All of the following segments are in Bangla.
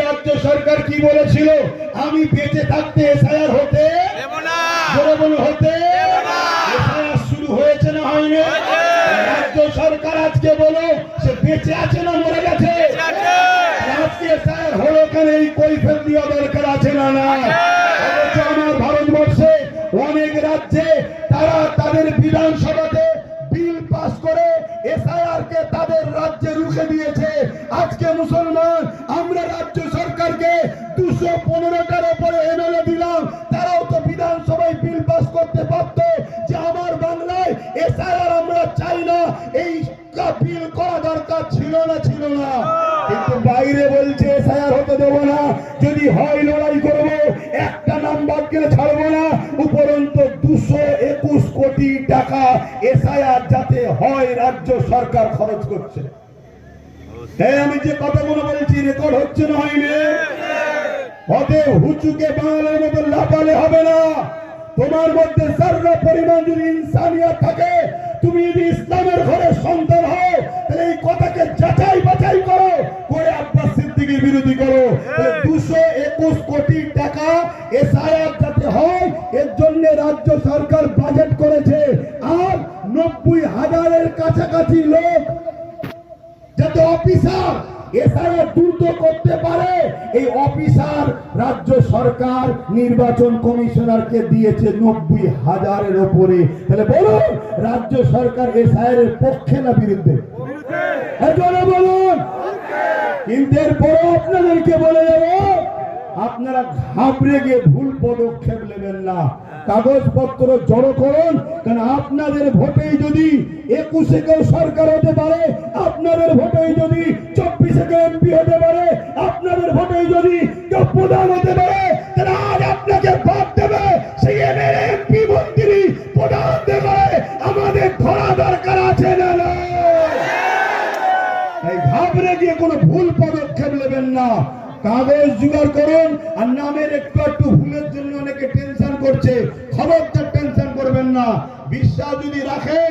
রাজ্য সরকার কি বলেছিল? আমি বেঁচে থাকতে এসআইআর হতে দেব না, হতে এসআইআর শুরু হয়েছে না হয়নি? রাজ্য সরকার আজকে বলো সে বেঁচে আছে না মরে গেছে? আজকে এসআইআর হলো কেন? এই কৈফিয়ত দেওয়া দরকার আছে না? না, অথচ আমার ভারতবর্ষে অনেক রাজ্যে তারা তাদের বিধানসভাতে বিল পাস করে এসআইআর কে তাদের রাজ্যে রুখে দিয়েছে। আজকে মুসলমান আমরা রাজ্য সরকারকে 215টার উপরে এমএলএ দিলাম, তারাও তো বিধানসভায় বিল পাস করতে পারত যে আমার বাংলায় এসআইআর আমরা চাই না, এই বিল করা দরকার ছিল না? কিন্তু বাইরে বলছে এসআইআর হতে দেবো না, যদি হয় লড়াই করব, একটা নাম বাদ গেলে ছাড়বো না। উপরন্তু 221 কোটি টাকা এসআইআর যাতে হয় রাজ্য সরকার খরচ করছে। তাই আমি যে কথাগুলো বলছি রেকর্ড হচ্ছে না হয়নি? অতএব হুচুকে বাংলার মতো লাপালে হবে না। তোমার মধ্যে সার্রা পরিমাণ যদি ইনসানিয়ত থাকে, তুমি যদি ইসলামের ঘরের সন্তান হও, তাহলে এই কথাকে যাচাই বাছাই করো, করে আব্বাস সিদ্দিকীর বিরোধী করো। 221 কোটি টাকা এসআইআর যাতে হয় এর জন্য রাজ্য সরকার বাজেট করেছে। আর 90,000-এর কাছাকাছি লোক যাতে অফিসার এসআইআর দ্রুত করতে পারে, এই অফিসার রাজ্য সরকার নির্বাচন কমিশনারকে দিয়েছে 90,000-এর উপরে। তাহলে বলুন রাজ্য সরকার এসআইআর এর পক্ষে না বিরুদ্ধে? বলুন। কিন্তু এরপরে আপনাদেরকে বলে যাবো, আপনারা ঘাবড়ে গিয়ে ভুল পদক্ষেপ নেবেন না, কাগজপত্র জড়ো করুন। কারণ আপনাদের ভোটেই যদি 21-এ কেউ সরকার হতে পারে, আপনাদের ভোটেই যদি 24-এ কেউ এমপি হতে পারে, আপনাদের ভোটেই যদি কেউ প্রধান হতে পারে, তাহলে আজ আপনাকে বাদ দেবে সেই এমএলএ এমপি মন্ত্রী প্রধান দেবে আমাদের ধরা দরকার আছে না? তাই ঘাবড়ে গিয়ে কোনো ভুল পদক্ষেপ নেবেন না, কাগজ জোগাড় করুন। আর নামের একটু ভুলের জন্য অনেকে টেনশন করছে, খবরদার টেনশন করবেন না। বিশ্বাস যদি রাখেন,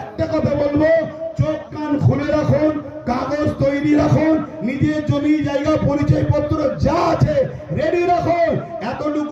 একটা কথা বলবো, চোখ কান খুলে রাখুন, কাগজ তৈরি রাখুন, নিজের জমি জায়গা পরিচয় পত্র যা আছে রেডি রাখুন। এতটুকু